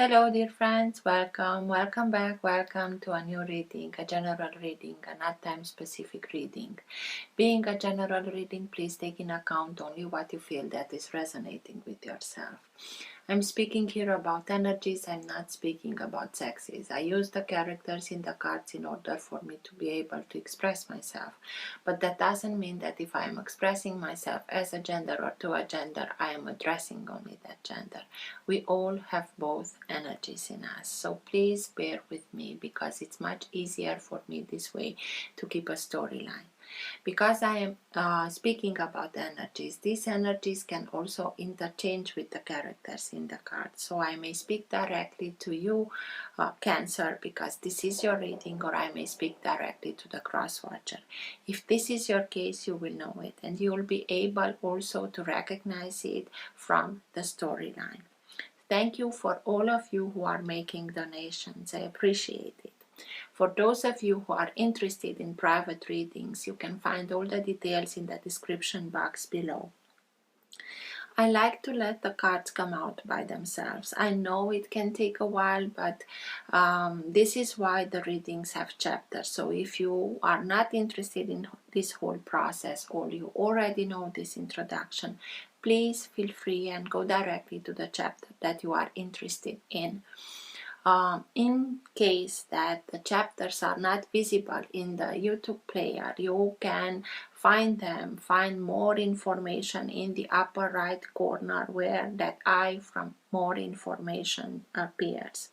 Hello dear friends, welcome back, welcome to a new reading, a general reading, a not time specific reading. Being a general reading, please take in account only what you feel that is resonating with yourself. I'm speaking here about energies, I'm not speaking about sexes. I use the characters in the cards in order for me to be able to express myself. But that doesn't mean that if I am expressing myself as a gender or to a gender, I am addressing only that gender. We all have both energies in us. So please bear with me because it's much easier for me this way to keep a storyline. Because I am speaking about energies, these energies can also interchange with the characters in the card. So I may speak directly to you, Cancer, because this is your reading, or I may speak directly to the cross watcher. If this is your case, you will know it, and you will be able also to recognize it from the storyline. Thank you for all of you who are making donations. I appreciate it. For those of you who are interested in private readings, you can find all the details in the description box below. I like to let the cards come out by themselves. I know it can take a while, but this is why the readings have chapters. So if you are not interested in this whole process, or you already know this introduction, please feel free and go directly to the chapter that you are interested in. In case that the chapters are not visible in the YouTube player, you can find more information in the upper right corner where that I from more information appears.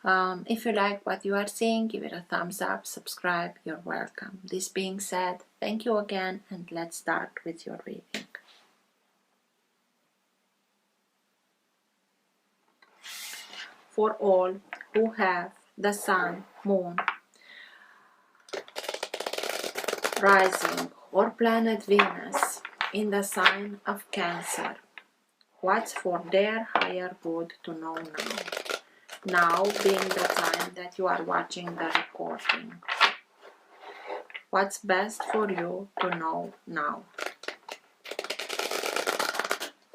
If you like what you are seeing, give it a thumbs up, subscribe, you're welcome. This being said, thank you again, and let's start with your reading. For all who have the Sun, Moon, Rising, or planet Venus in the sign of Cancer, what's for their higher good to know now? Now being the time that you are watching the recording. What's best for you to know now?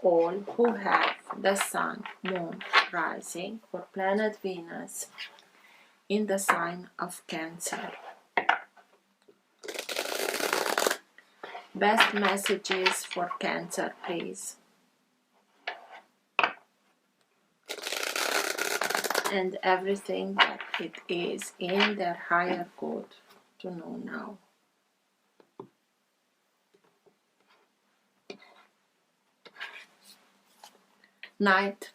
All who have the Sun, Moon, Rising, or planet Venus in the sign of Cancer. Best messages for Cancer, please. And everything that it is in their higher good to know now. Knight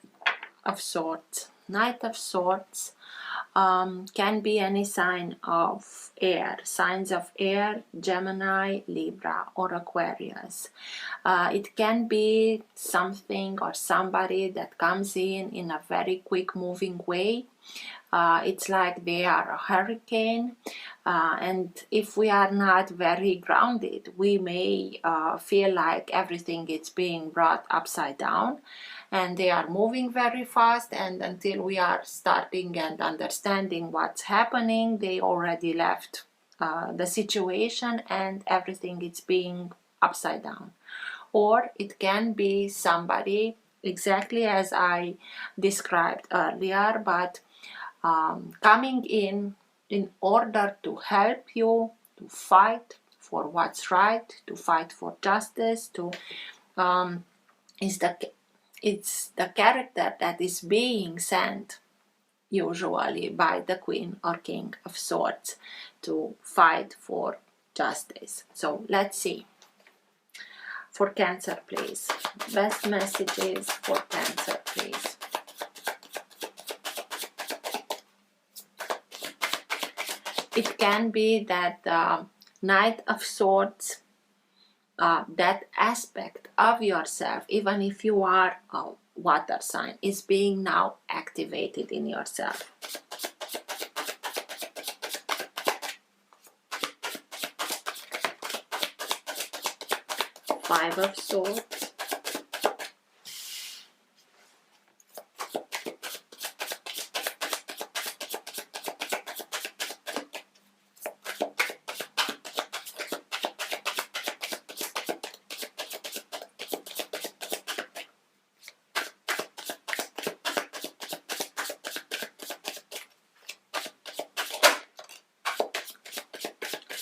of Swords. Knight of Swords can be any sign of air, signs of air, Gemini, Libra, or Aquarius. It can be something or somebody that comes in a very quick moving way. It's like they are a hurricane, and if we are not very grounded, we may feel like everything is being brought upside down, and they are moving very fast, and until we are starting and understanding what's happening, they already left the situation and everything is being upside down. Or it can be somebody exactly as I described earlier, but coming in order to help you to fight for what's right, to fight for justice, to it's the character that is being sent usually by the Queen or King of Swords to fight for justice. So let's see. For Cancer, please. Best messages for Cancer, please. It can be that the Knight of Swords, that aspect of yourself, even if you are a water sign, is being now activated in yourself. Five of Swords.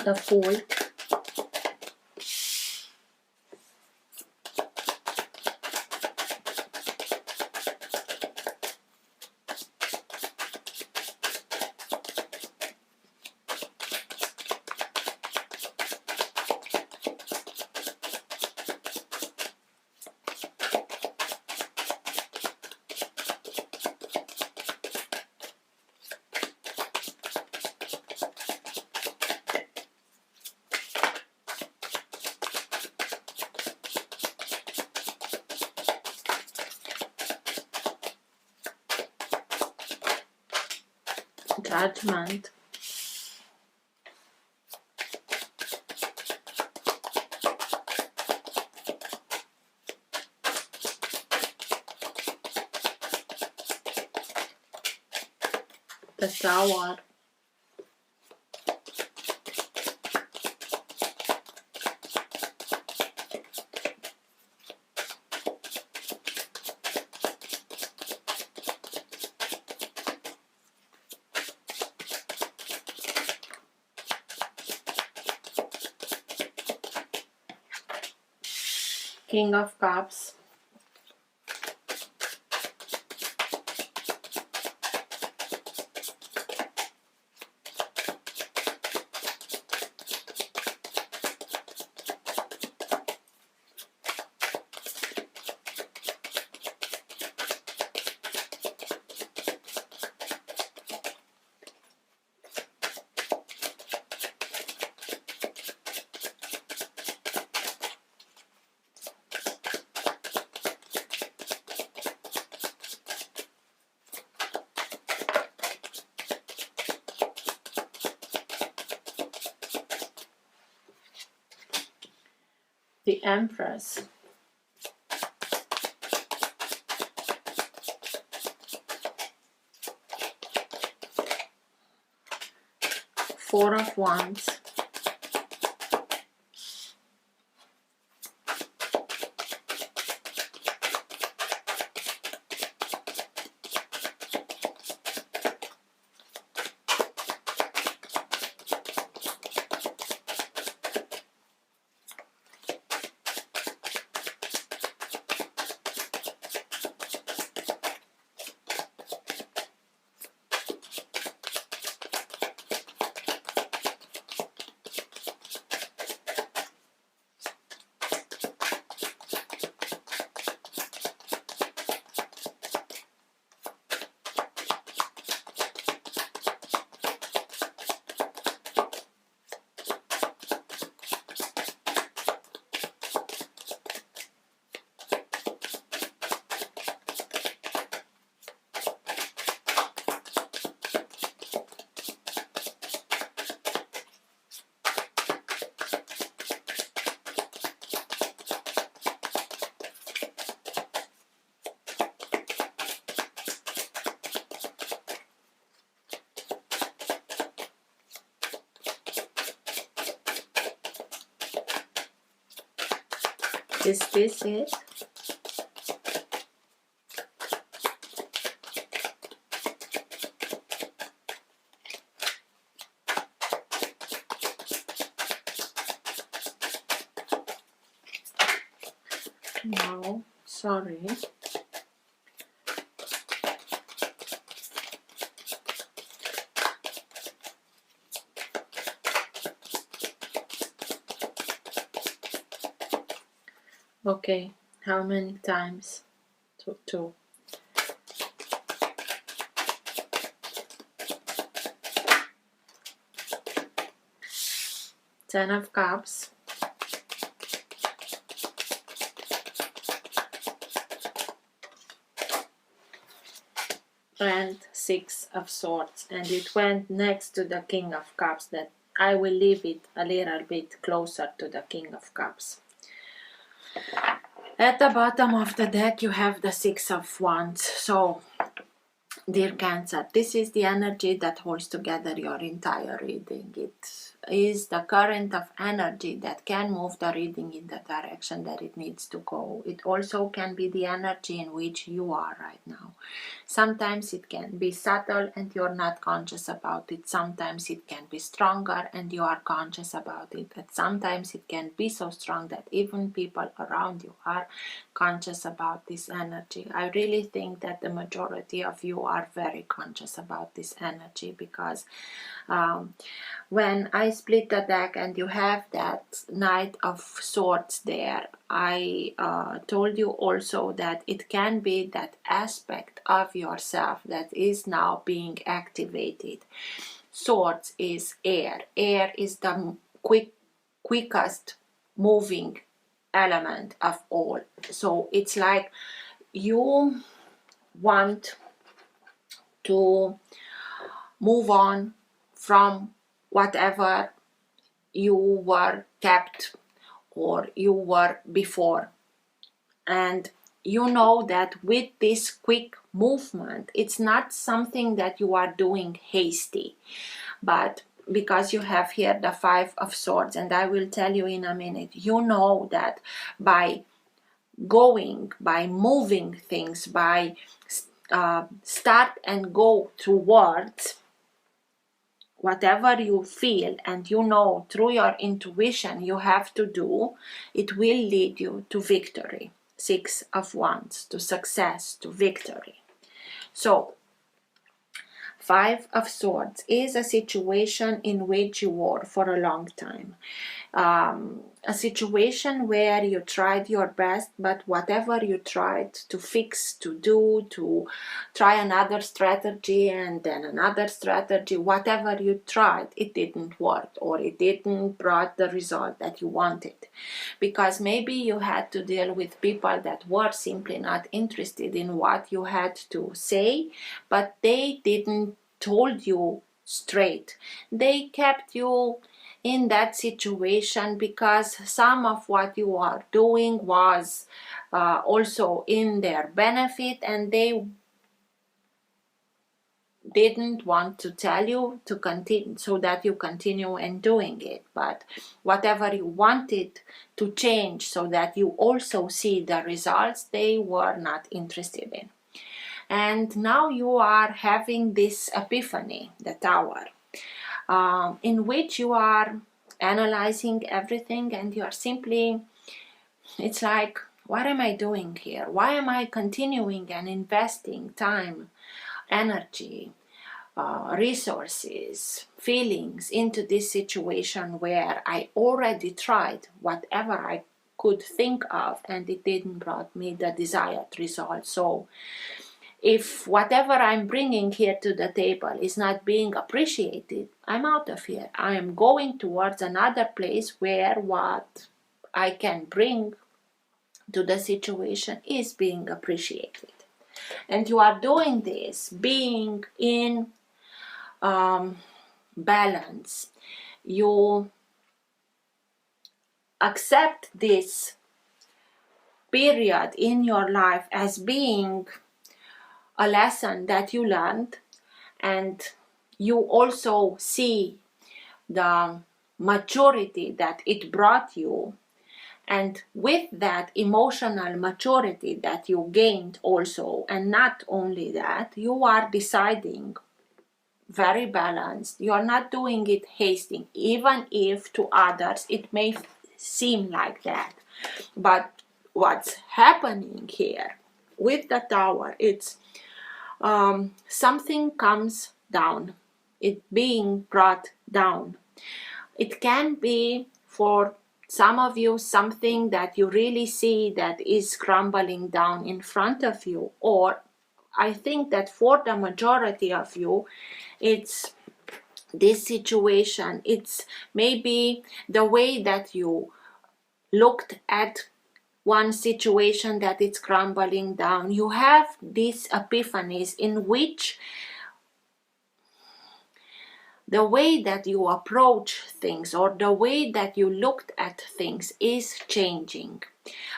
the Fool, Judgment, the Tower, King of Cups, the Empress, Four of Wands, is this it? No, sorry. Okay, how many times? Two. Ten of Cups, and Six of Swords, and it went next to the King of Cups. That I will leave it a little bit closer to the King of Cups. At the bottom of the deck you have the Six of Wands. So Dear Cancer, this is the energy that holds together your entire reading. It is the current of energy that can move the reading in the direction that it needs to go. It also can be the energy in which you are right now. Sometimes it can be subtle and you're not conscious about it. Sometimes it can be stronger and you are conscious about it. And sometimes it can be so strong that even people around you are conscious about this energy. I really think that the majority of you are very conscious about this energy, because when I split the deck and you have that Knight of Swords there, I told you also that it can be that aspect of yourself that is now being activated. Swords is air. Air is the quickest moving element of all. So it's like you want to move on from whatever you were kept or you were before. And you know that with this quick movement, it's not something that you are doing hasty, but because you have here the Five of Swords, and I will tell you in a minute, you know that by moving things, by start and go towards whatever you feel and you know through your intuition you have to do, it will lead you to victory. Six of Wands, to success, to victory. So Five of Swords is a situation in which you were for a long time. A situation where you tried your best, but whatever you tried to fix, to do, to try another strategy and then another strategy, whatever you tried, it didn't work, or it didn't brought the result that you wanted. Because maybe you had to deal with people that were simply not interested in what you had to say, but they didn't told you straight. They kept you in that situation because some of what you are doing was also in their benefit, and they didn't want to tell you to continue so that you continue in doing it. But whatever you wanted to change so that you also see the results, they were not interested in. And now you are having this epiphany, the Tower, in which you are analyzing everything and you are simply, it's like, what am I doing here? Why am I continuing and investing time, energy, resources, feelings into this situation where I already tried whatever I could think of and it didn't brought me the desired result? So if whatever I'm bringing here to the table is not being appreciated, I'm out of here. I am going towards another place where what I can bring to the situation is being appreciated. And you are doing this being in balance. You accept this period in your life as being a lesson that you learned, and you also see the maturity that it brought you, and with that emotional maturity that you gained also, and not only that, you are deciding very balanced. You are not doing it hasty, even if to others it may seem like that. But what's happening here with the Tower, it's something comes down, it being brought down. It can be for some of you something that you really see that is crumbling down in front of you, or I think that for the majority of you it's this situation, it's maybe the way that you looked at one situation that it's crumbling down. You have these epiphanies in which the way that you approach things or the way that you looked at things is changing.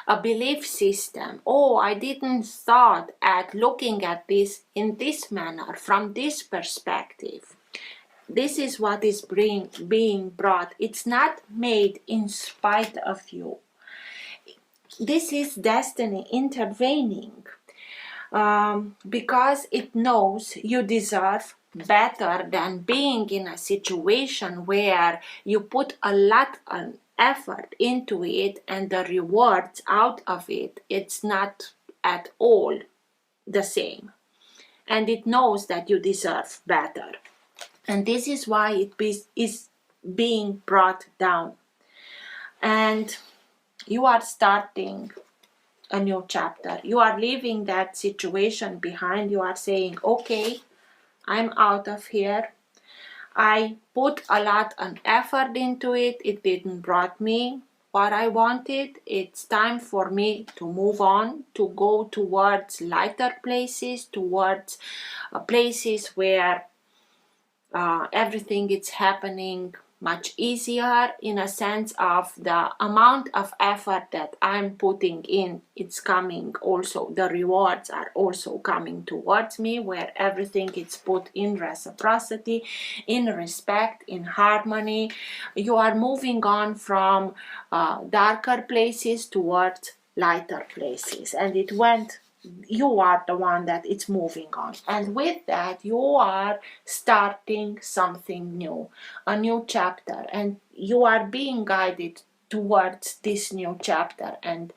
a belief system. Oh, I didn't thought at looking at this in this manner, from this perspective. This is what is being brought. It's not made in spite of you. This is destiny intervening, because it knows you deserve better than being in a situation where you put a lot of effort into it and the rewards out of it, it's not at all the same. And it knows that you deserve better. And this is why it is being brought down. And you are starting a new chapter. You are leaving that situation behind. You are saying, okay, I'm out of here. I put a lot of effort into it. It didn't brought me what I wanted. It's time for me to move on, to go towards lighter places, towards places where everything is happening much easier, in a sense of the amount of effort that I'm putting in, it's coming also, the rewards are also coming towards me, where everything is put in reciprocity, in respect, in harmony. You are moving on from darker places towards lighter places, and you are the one that it's moving on. And with that, you are starting something new, a new chapter, and you are being guided towards this new chapter. And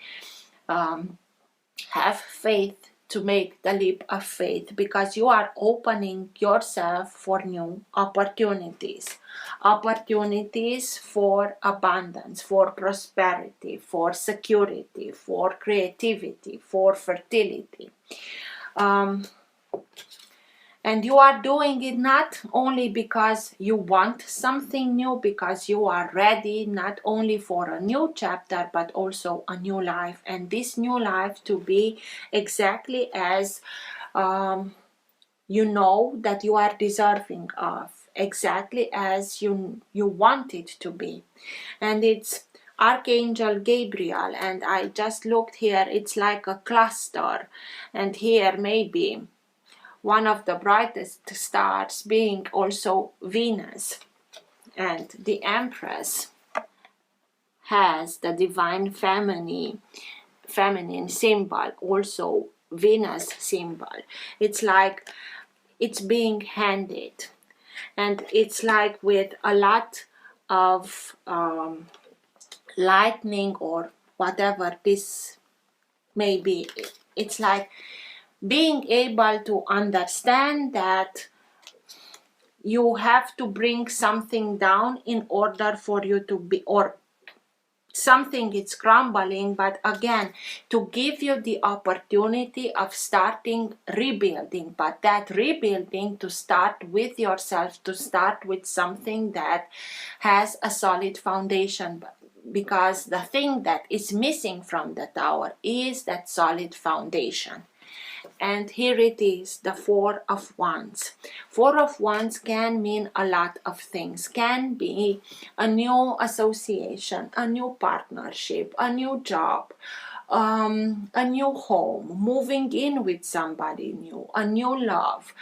have faith to make the leap of faith, because you are opening yourself for new opportunities for abundance, for prosperity, for security, for creativity, for fertility. And you are doing it not only because you want something new, because you are ready not only for a new chapter, but also a new life. And this new life to be exactly as you know that you are deserving of, exactly as you want it to be. And it's Archangel Gabriel, and I just looked here, it's like a cluster, and here maybe one of the brightest stars being also Venus, and the Empress has the divine feminine symbol, also Venus symbol. It's like it's being handed, and it's like with a lot of lightning or whatever this may be. It's like being able to understand that you have to bring something down in order for you to be, or something is crumbling, but again, to give you the opportunity of starting rebuilding, but that rebuilding to start with yourself, to start with something that has a solid foundation, because the thing that is missing from the tower is that solid foundation. And here it is, the Four of Wands. Four of Wands can mean a lot of things. Can be a new association, a new partnership, a new job, a new home, moving in with somebody new, a new love,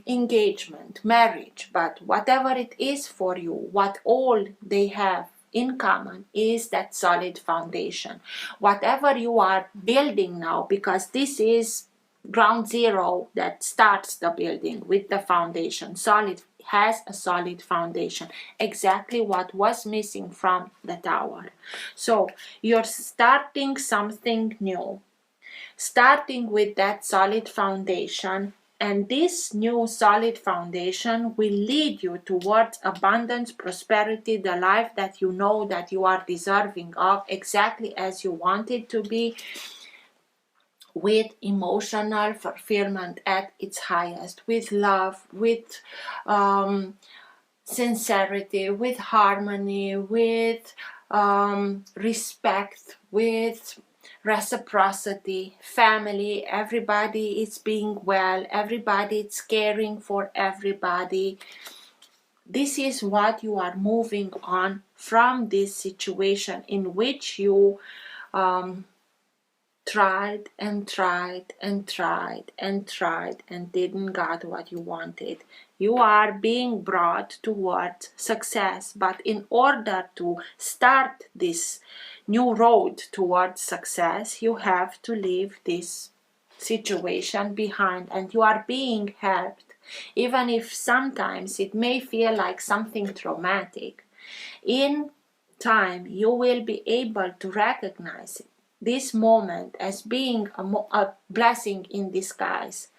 engagement, marriage. But whatever it is for you, what all they have in common is that solid foundation. Whatever you are building now, because this is ground zero that starts the building with the foundation, solid, has a solid foundation, exactly what was missing from the tower. So you're starting something new, starting with that solid foundation. And this new solid foundation will lead you towards abundance, prosperity, the life that you know that you are deserving of, exactly as you want it to be, with emotional fulfillment at its highest, with love, with sincerity, with harmony, with respect, with reciprocity, family, everybody is being well, everybody is caring for everybody. This is what you are moving on from this situation in which you tried and tried and tried and tried and didn't get what you wanted. You are being brought towards success, but in order to start this new road towards success, you have to leave this situation behind, and you are being helped, even if sometimes it may feel like something traumatic. In time, you will be able to recognize this moment as being a blessing in disguise.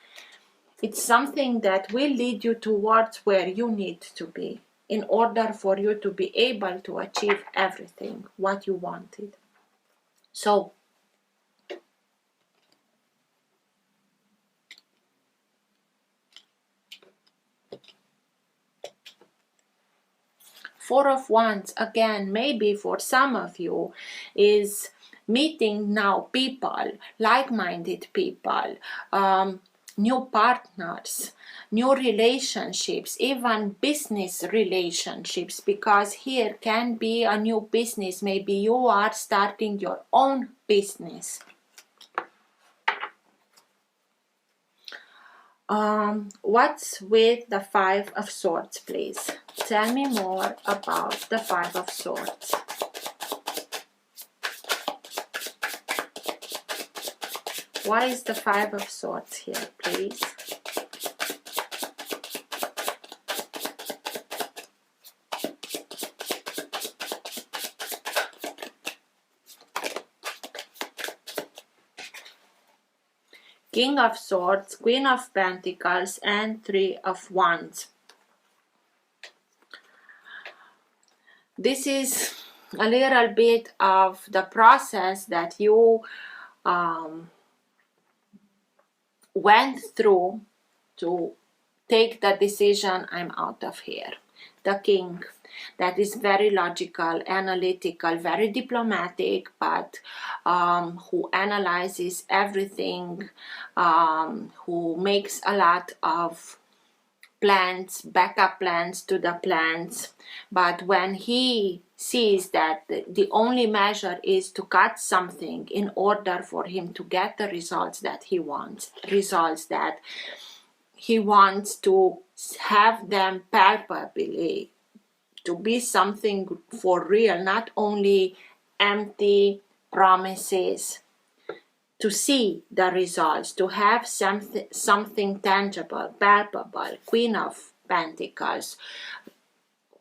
It's something that will lead you towards where you need to be in order for you to be able to achieve everything what you wanted. So, Four of Wands, again, maybe for some of you, is meeting now people, like-minded people, new partners, new relationships, even business relationships, because here can be a new business. Maybe you are starting your own business. What's with the Five of Swords, please? Tell me more about the Five of Swords. Why is the Five of Swords here, please? King of Swords, Queen of Pentacles, and Three of Wands. This is a little bit of the process that you went through to take the decision, I'm out of here. The King, that is very logical, analytical, very diplomatic, but who analyzes everything, who makes a lot of plans, backup plans to the plans. But when he sees that the only measure is to cut something in order for him to get the results that he wants, results that he wants to have them palpably, to be something for real, not only empty promises, to see the results, to have something tangible, palpable. Queen of Pentacles,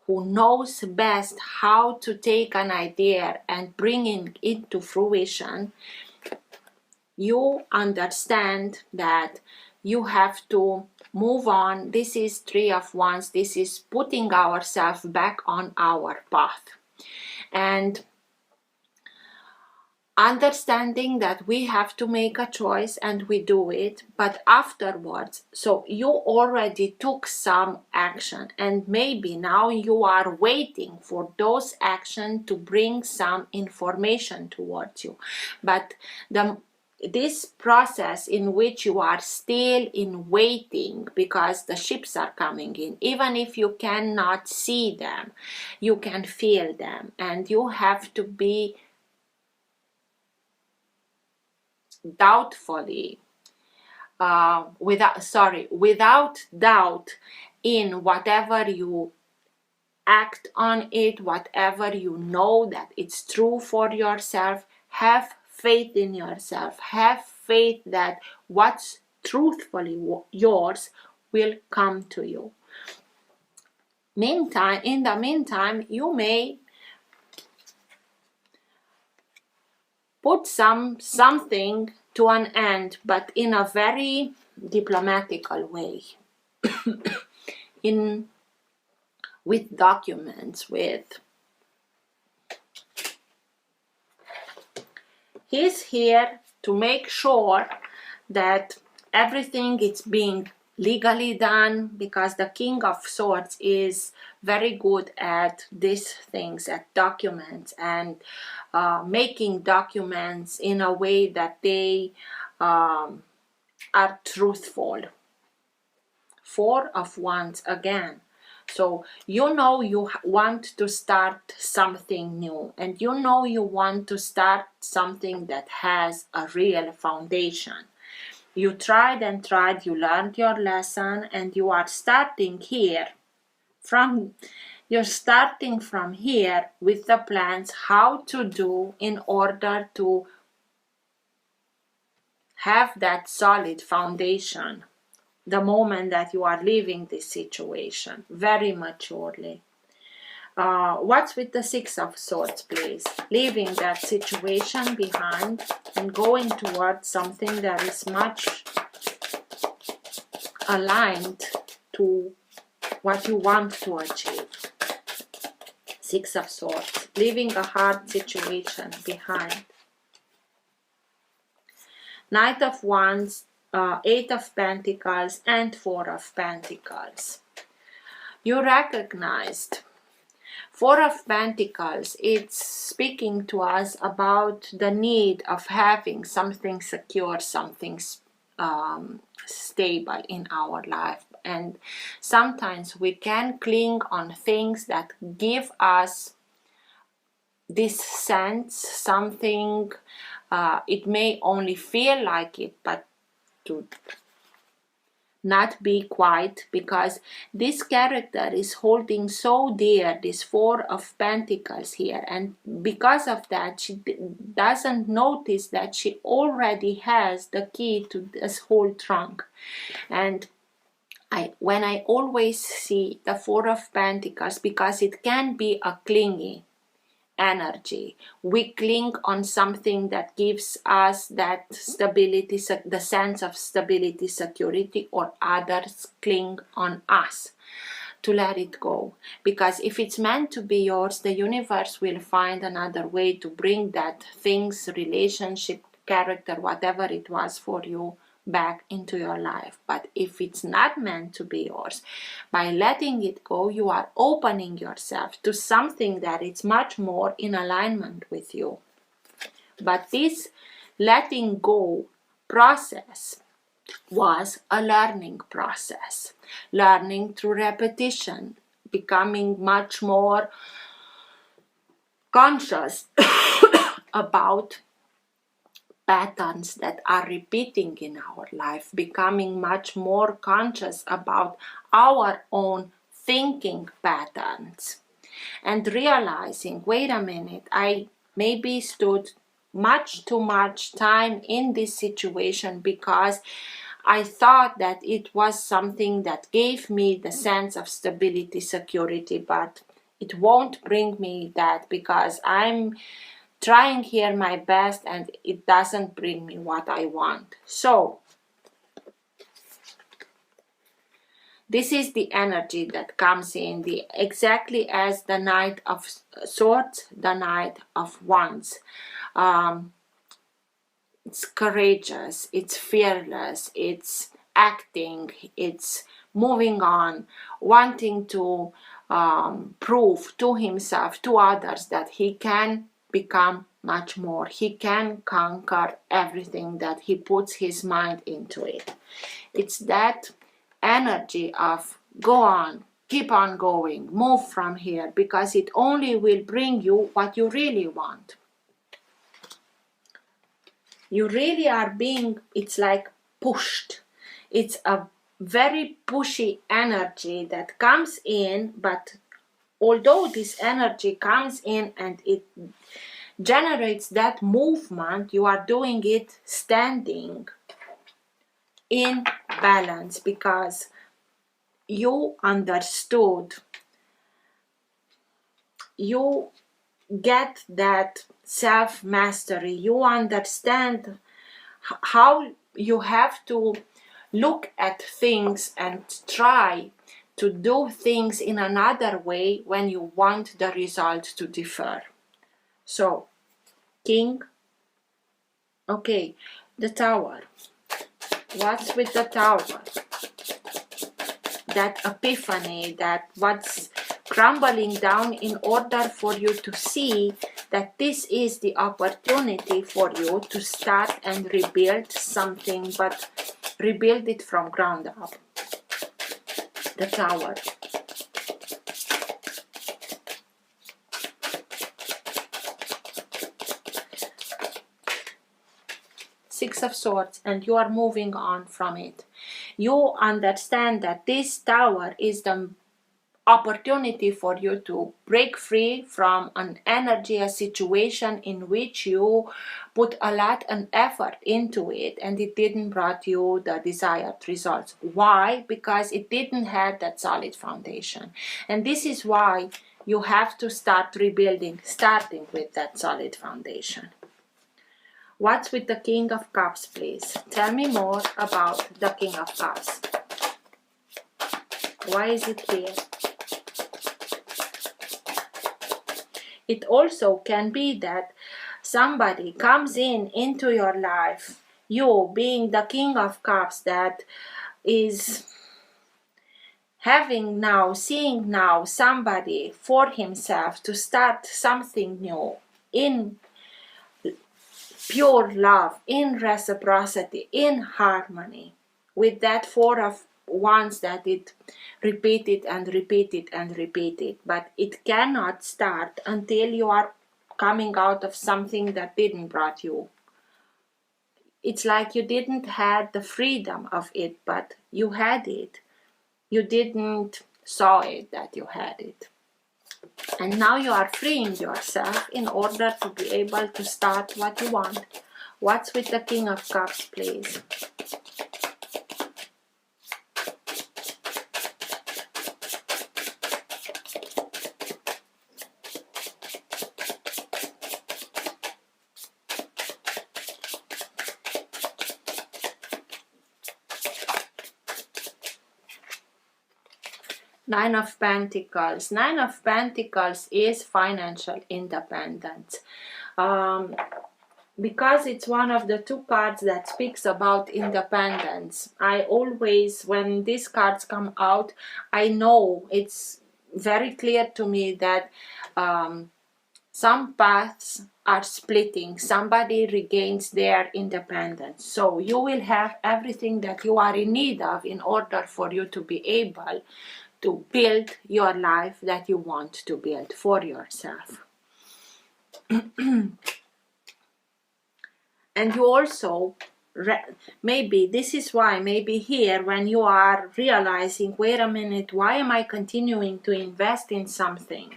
who knows best how to take an idea and bring it into fruition. You understand that you have to move on. This is Three of Wands. This is putting ourselves back on our path. And understanding that we have to make a choice, and we do it, but afterwards, so you already took some action, and maybe now you are waiting for those actions to bring some information towards you. But this process in which you are still in waiting, because the ships are coming in, even if you cannot see them, you can feel them, and you have to be doubtfully, without doubt in whatever you act on it, whatever you know that it's true for yourself. Have faith in yourself. Have faith that what's truthfully yours will come to you. In the meantime, you may put something to an end, but in a very diplomatical way. With documents, he's here to make sure that everything is being legally done, because the King of Swords is very good at these things, at documents, and making documents in a way that they are truthful. Four of Wands again. So you know you want to start something new, and you know you want to start something that has a real foundation. You tried and tried, you learned your lesson, and you are starting here you're starting from here with the plans how to do in order to have that solid foundation the moment that you are leaving this situation very maturely. What's with the Six of Swords, please? Leaving that situation behind and going towards something that is much aligned to what you want to achieve. Six of Swords, leaving a hard situation behind. Knight of Wands, Eight of Pentacles, and Four of Pentacles. You recognized Four of Pentacles, it's speaking to us about the need of having something secure, something stable in our life. And sometimes we can cling on things that give us this sense, something, it may only feel like it, but to not be quiet, because this character is holding so dear this Four of Pentacles here, and because of that she doesn't notice that she already has the key to this whole trunk. And when I always see the Four of Pentacles, because it can be a clingy energy, we cling on something that gives us that stability, the sense of stability, security, or others cling on us to let it go. Because if it's meant to be yours, the universe will find another way to bring that things, relationship, character, whatever it was for you, back into your life. But if it's not meant to be yours, by letting it go, you are opening yourself to something that is much more in alignment with you. But this letting go process was a learning process, learning through repetition, becoming much more conscious about patterns that are repeating in our life, becoming much more conscious about our own thinking patterns, and realizing, wait a minute, I maybe stood much too much time in this situation because I thought that it was something that gave me the sense of stability, security, but it won't bring me that, because I'm trying here my best and it doesn't bring me what I want. So this is the energy that comes in, exactly as the Knight of Swords, the Knight of Wands. It's courageous, it's fearless, it's acting, it's moving on, wanting to prove to himself, to others, that he can become much more. He can conquer everything that he puts his mind into it. It's that energy of go on, keep on going, move from here, because it only will bring you what you really want. You really are being, it's like pushed. It's a very pushy energy that comes in, but although this energy comes in and it generates that movement, you are doing it standing in balance, because you understood, you get that self-mastery, you understand how you have to look at things and try to do things in another way when you want the result to differ. So, King, okay, the Tower. What's with the Tower? That epiphany, that what's crumbling down in order for you to see that this is the opportunity for you to start and rebuild something, but rebuild it from ground up. The Tower. Six of Swords, and you are moving on from it. You understand that this Tower is the opportunity for you to break free from an energy, a situation in which you put a lot of effort into it and it didn't brought you the desired results. Why? Because it didn't have that solid foundation. And this is why you have to start rebuilding, starting with that solid foundation. What's with the King of Cups, please? Tell me more about the King of Cups. Why is it here? It also can be that somebody comes into your life, you being the King of Cups, that is seeing now somebody for himself to start something new in pure love, in reciprocity, in harmony, with that Four of Wands that it repeated and repeated and repeated. But it cannot start until you are coming out of something that didn't brought you. It's like you didn't have the freedom of it, but you had it. You didn't saw it that you had it. And now you are freeing yourself in order to be able to start what you want. What's with the King of Cups, please? Nine of Pentacles. Nine of Pentacles is financial independence. Because it's one of the two cards that speaks about independence. I always, when these cards come out, I know it's very clear to me that some paths are splitting. Somebody regains their independence. So you will have everything that you are in need of in order for you to be able to build your life that you want to build for yourself. And you also, maybe this is why, maybe here when you are realizing, wait a minute, why am I continuing to invest in something?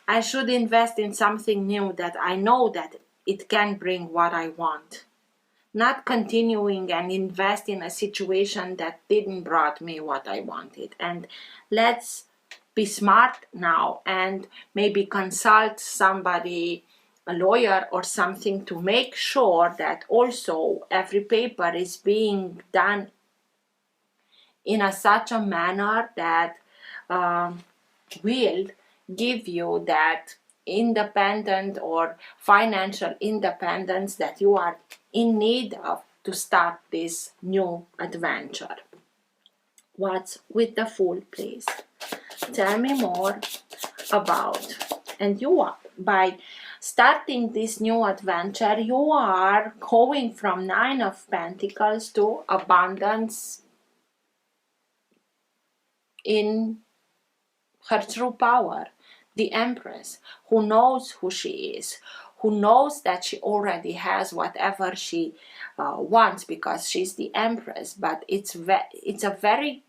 I should invest in something new that I know that it can bring what I want. Not continuing and invest in a situation that didn't brought me what I wanted. And let's be smart now and maybe consult somebody, a lawyer or something, to make sure that also every paper is being done in such a manner that will give you that independent or financial independence that you are in need of to start this new adventure. What's with the Fool, please? Tell me more about. And you are, by starting this new adventure, you are going from Nine of Pentacles to abundance in her true power. The Empress, who knows who she is, who knows that she already has whatever she wants because she's the Empress, but it's a very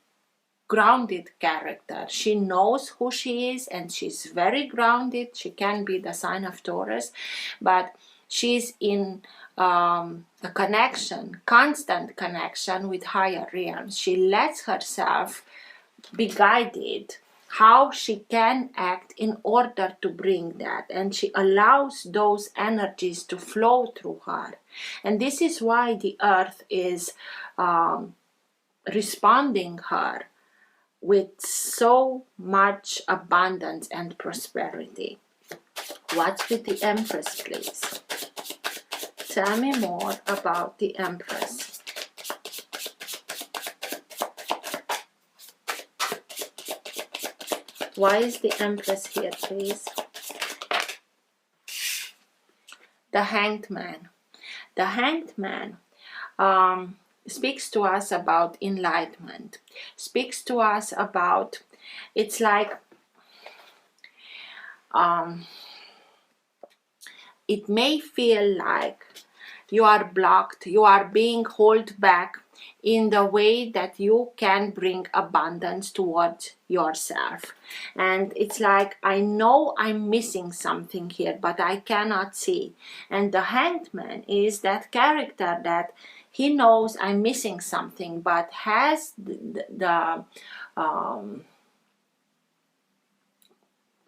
grounded character. She knows who she is and she's very grounded. She can be the sign of Taurus, but she's in a connection, constant connection with higher realms. She lets herself be guided how she can act in order to bring that, and she allows those energies to flow through her. And this is why the earth is responding her with so much abundance and prosperity. What's with the Empress, please? Tell me more about the Empress. Why is the Empress here, please? The Hanged Man. The Hanged Man speaks to us about enlightenment, speaks to us about, it's like, it may feel like you are blocked, you are being held back in the way that you can bring abundance towards yourself. And it's like, I know I'm missing something here, but I cannot see. And the Hanged Man is that character that he knows I'm missing something, but has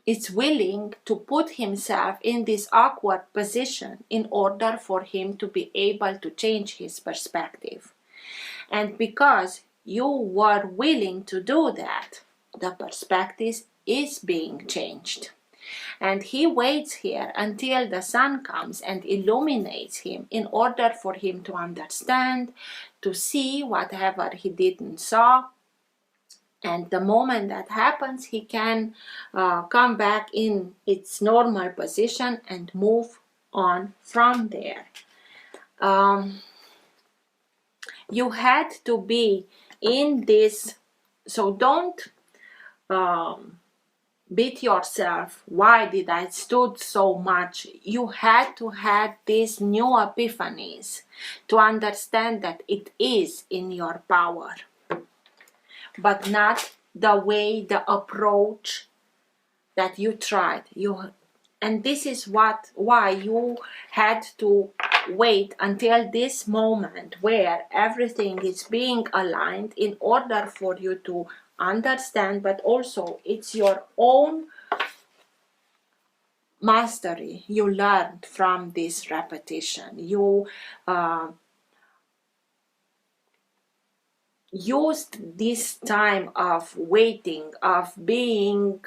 is willing to put himself in this awkward position in order for him to be able to change his perspective. And because you were willing to do that, the perspective is being changed. And he waits here until the sun comes and illuminates him in order for him to understand, to see whatever he didn't saw. And the moment that happens, he can come back in its normal position and move on from there. You had to be in this, so don't beat yourself. Why did I stood so much? You had to have these new epiphanies to understand that it is in your power, but not the way, the approach that you tried. And this is why you had to wait until this moment where everything is being aligned in order for you to understand, but also it's your own mastery you learned from this repetition. You used this time of waiting, of being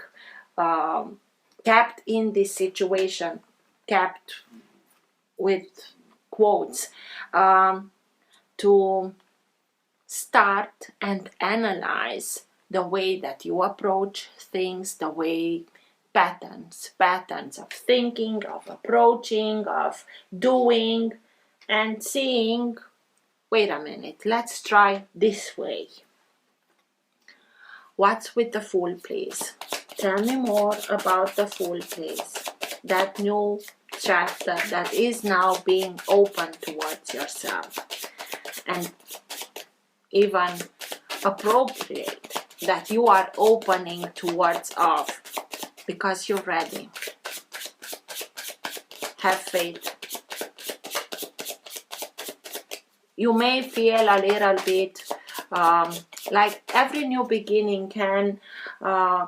kept in this situation, kept with quotes, to start and analyze the way that you approach things, the way patterns of thinking, of approaching, of doing, and seeing, wait a minute, let's try this way. What's with the Fool, please? Tell me more about the Fool, please. That new chapter that is now being opened towards yourself. And even appropriate that you are opening towards of, because you're ready. Have faith. You may feel a little bit like every new beginning can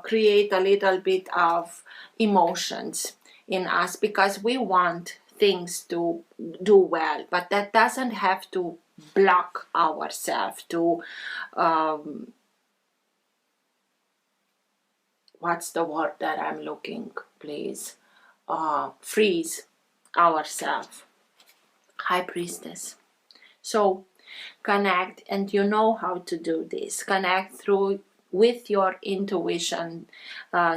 create a little bit of emotions in us, because we want things to do well, but that doesn't have to block ourselves, to what's the word that I'm looking, please, freeze ourselves. High Priestess. So connect, and you know how to do this. Connect through with your intuition,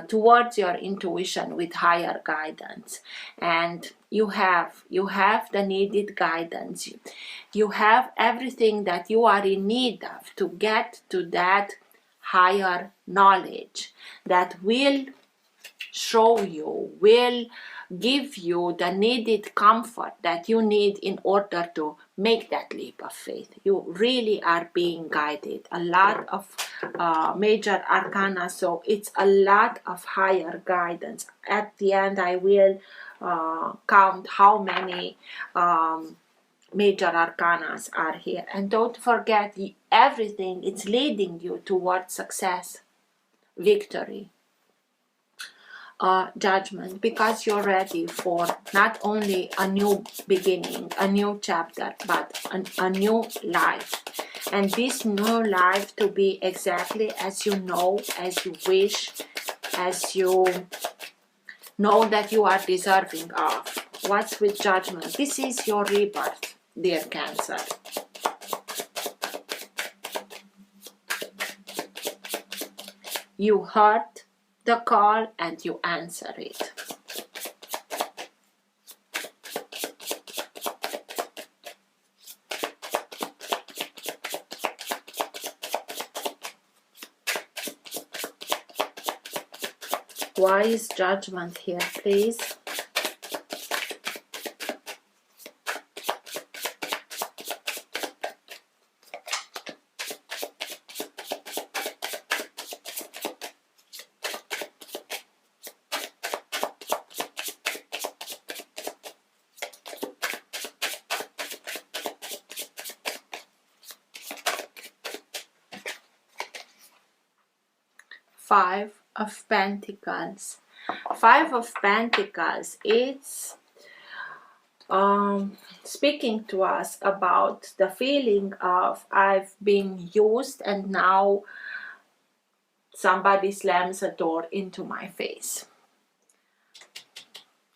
towards your intuition with higher guidance. And you have the needed guidance. You have everything that you are in need of to get to that higher knowledge that will show you, will give you the needed comfort that you need in order to make that leap of faith. You really are being guided. A lot of major arcana, so it's a lot of higher guidance. At the end, I will count how many major arcanas are here. And don't forget, everything is leading you towards success, victory, judgment, because you're ready for not only a new beginning, a new chapter, but a new life. And this new life to be exactly as you know, as you wish, as you know that you are deserving of. What's with Judgment? This is your rebirth, dear Cancer. You heard the call and you answer it. Why is Judgment here, please? Five of Pentacles. Five of Pentacles, it's speaking to us about the feeling of I've been used and now somebody slams a door into my face.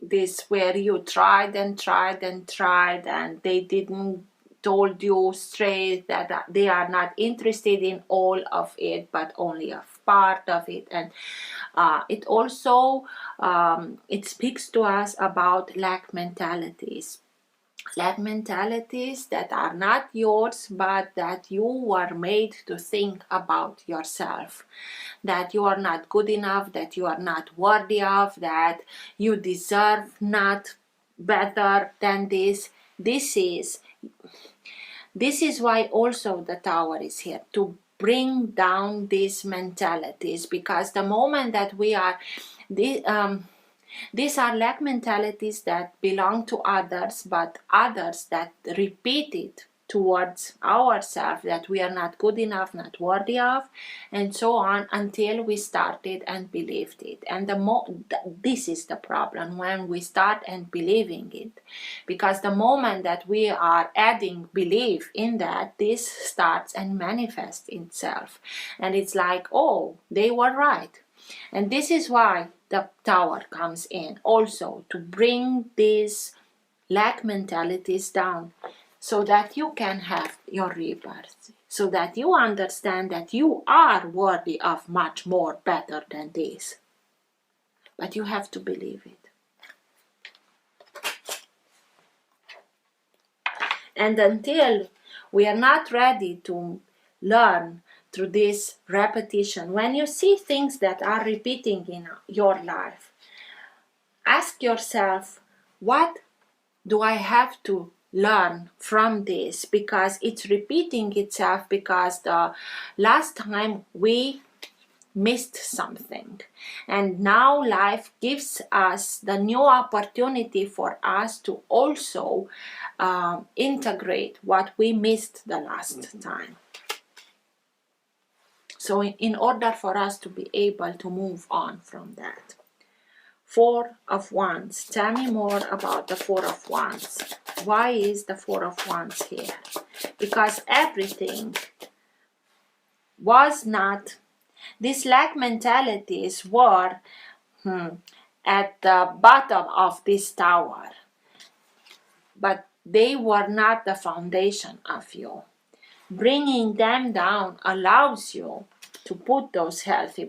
This where you tried and tried and tried and they didn't told you straight that they are not interested in all of it but only a part of it. And it also it speaks to us about lack mentalities that are not yours, but that you were made to think about yourself, that you are not good enough, that you are not worthy of, that you deserve not better than this. This is why also the Tower is here, to bring down these mentalities, because the moment that we are these are lack mentalities that belong to others, but others that repeat it towards ourselves, that we are not good enough, not worthy of, and so on, until we started and believed it. And this is the problem, when we start and believing it, because the moment that we are adding belief in that, this starts and manifests itself, and it's like, oh, they were right. And this is why the Tower comes in, also to bring these lack mentalities down, so that you can have your rebirth, so that you understand that you are worthy of much more better than this. But you have to believe it. And until we are not ready to learn through this repetition, when you see things that are repeating in your life, ask yourself, what do I have to learn from this? Because it's repeating itself, because the last time we missed something, and now life gives us the new opportunity for us to also integrate what we missed the last time. So in order for us to be able to move on from that. Four of Wands. Tell me more about the Four of Wands. Why is the Four of Wands here? Because everything was not, these lack mentalities were at the bottom of this tower, but they were not the foundation of you. Bringing them down allows you to put those healthy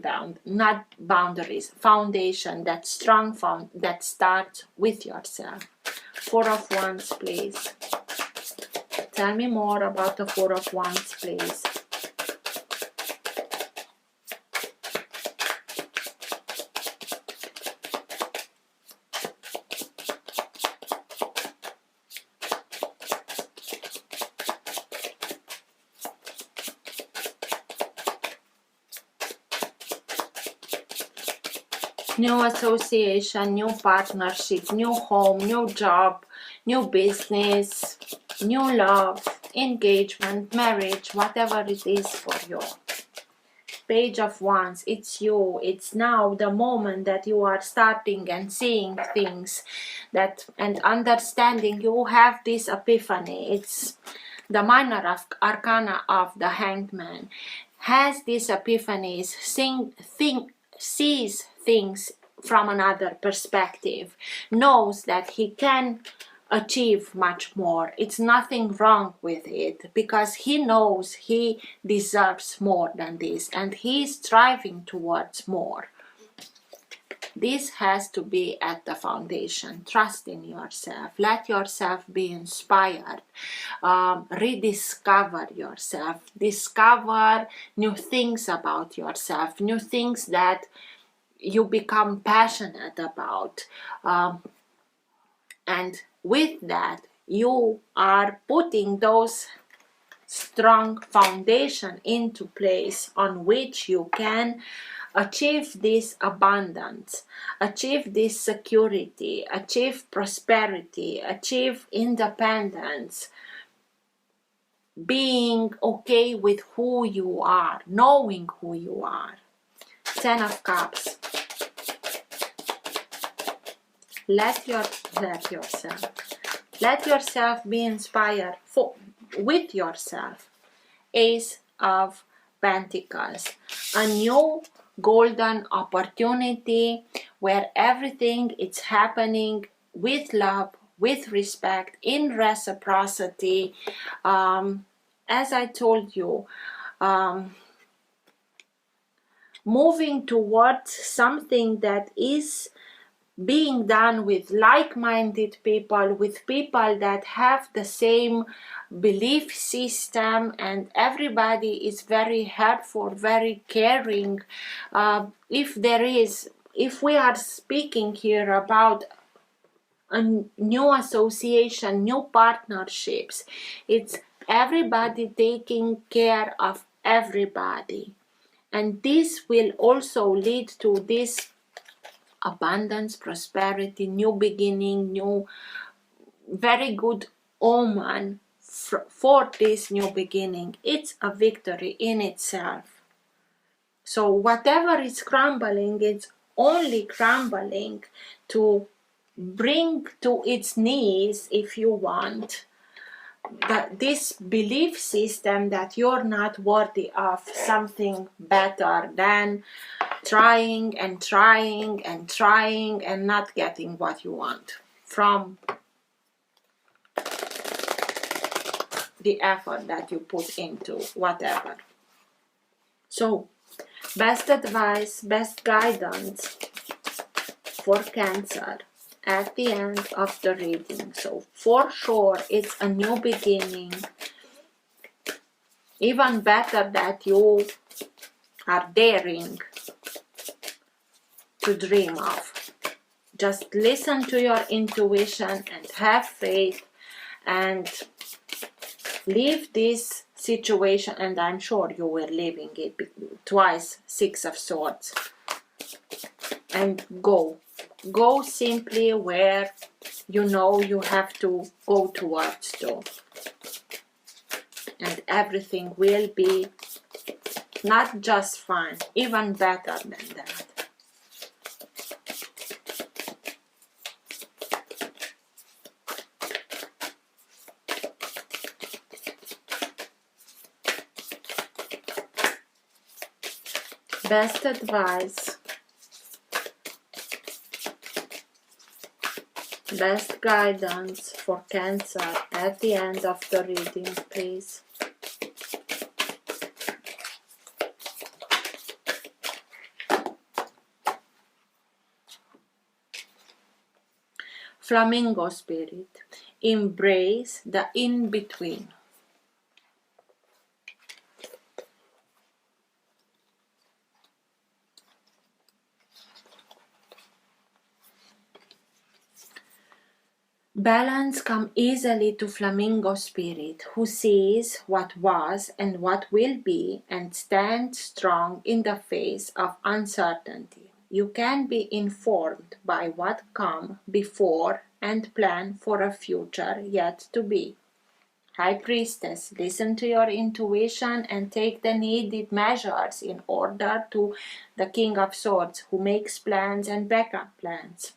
foundation, that strong that starts with yourself. Four of Wands, please. Tell me more about the Four of Wands, please. New association, new partnership, new home, new job, new business, new love, engagement, marriage, whatever it is for you. Page of Wands, it's you. It's now the moment that you are starting and seeing things that and understanding. You have this epiphany. It's the minor arcana of the Hanged Man. Has these epiphanies, sees things from another perspective, knows that he can achieve much more. It's nothing wrong with it, because he knows he deserves more than this, and he is striving towards more. This has to be at the foundation. Trust in yourself. Let yourself be inspired. Rediscover yourself. Discover new things about yourself. New things that you become passionate about. And with that, you are putting those strong foundation into place on which you can achieve this abundance, achieve this security, achieve prosperity, achieve independence, being okay with who you are, knowing who you are. Ten of Cups. Let yourself be inspired with yourself. Ace of Pentacles. A new golden opportunity where everything is happening with love, with respect, in reciprocity. As I told you, moving towards something that is being done with like-minded people, with people that have the same belief system, and everybody is very helpful, very caring. If we are speaking here about a new association, new partnerships, it's everybody taking care of everybody. And this will also lead to this abundance, prosperity, new beginning, new very good omen for this new beginning. It's a victory in itself. So whatever is crumbling, it's only crumbling to bring to its knees, if you want, this belief system that you're not worthy of something better than trying and trying and trying and not getting what you want from the effort that you put into whatever. So, best advice, best guidance for Cancer at the end of the reading. So, for sure, it's a new beginning. Even better that you are daring to dream of. Just listen to your intuition and have faith and leave this situation, and I'm sure you were leaving it twice. Six of Swords. And go simply where you know you have to go towards to, and everything will be not just fine, even better than that. Best advice, best guidance for Cancer at the end of the reading, please. Flamingo Spirit, embrace the in-between. Balance comes easily to Flamingo Spirit, who sees what was and what will be and stands strong in the face of uncertainty. You can be informed by what come before and plan for a future yet to be. High Priestess, listen to your intuition and take the needed measures in order to the King of Swords, who makes plans and backup plans.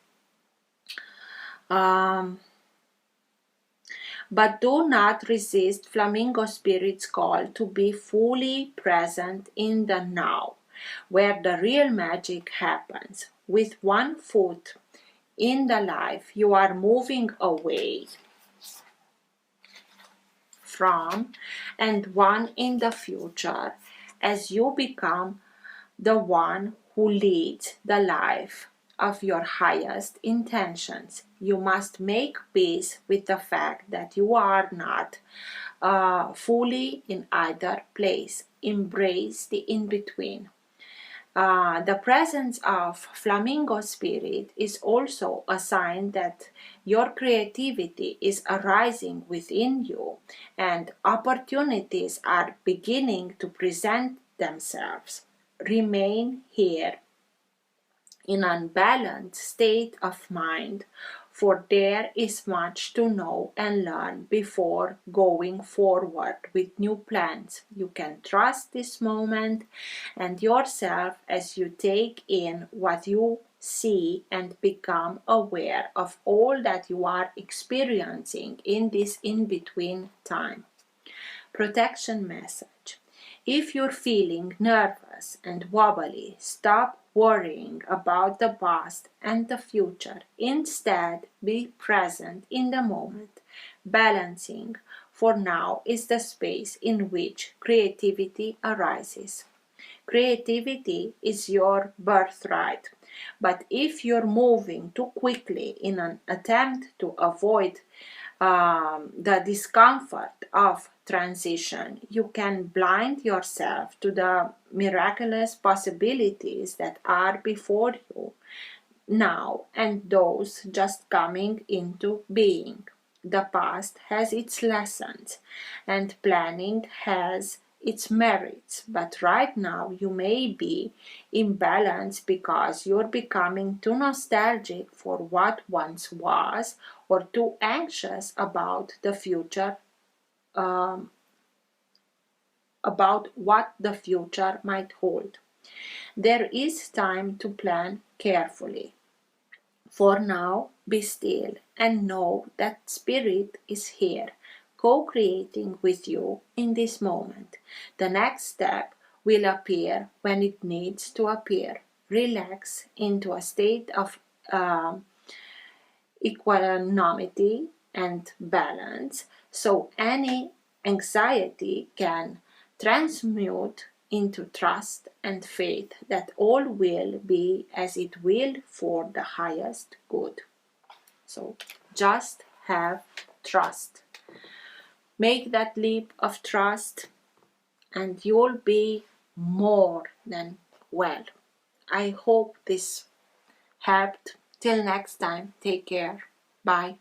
But do not resist Flamingo Spirit's call to be fully present in the now, where the real magic happens. With one foot in the life you are moving away from, and one in the future, as you become the one who leads the life of your highest intentions. You must make peace with the fact that you are not fully in either place. Embrace the in-between. The presence of Flamingo Spirit is also a sign that your creativity is arising within you and opportunities are beginning to present themselves. Remain here in an unbalanced state of mind for there is much to know and learn before going forward with new plans. You can trust this moment and yourself as you take in what you see and become aware of all that you are experiencing in this in-between time. Protection message. If you're feeling nervous and wobbly, stop worrying about the past and the future. Instead, be present in the moment. Balancing for now is the space in which creativity arises. Creativity is your birthright, but if you're moving too quickly in an attempt to avoid the discomfort of transition, you can blind yourself to the miraculous possibilities that are before you now and those just coming into being. The past has its lessons and planning has its merits, but right now you may be imbalanced because you're becoming too nostalgic for what once was or too anxious about the future, um, about what the future might hold. There is time to plan carefully. For now, be still and know that Spirit is here, co-creating with you in this moment. The next step will appear when it needs to appear. Relax into a state of equanimity and balance so any anxiety can transmute into trust and faith that all will be as it will for the highest good. So just have trust. Make that leap of trust and you'll be more than well. I hope this helped. Till next time, take care. Bye.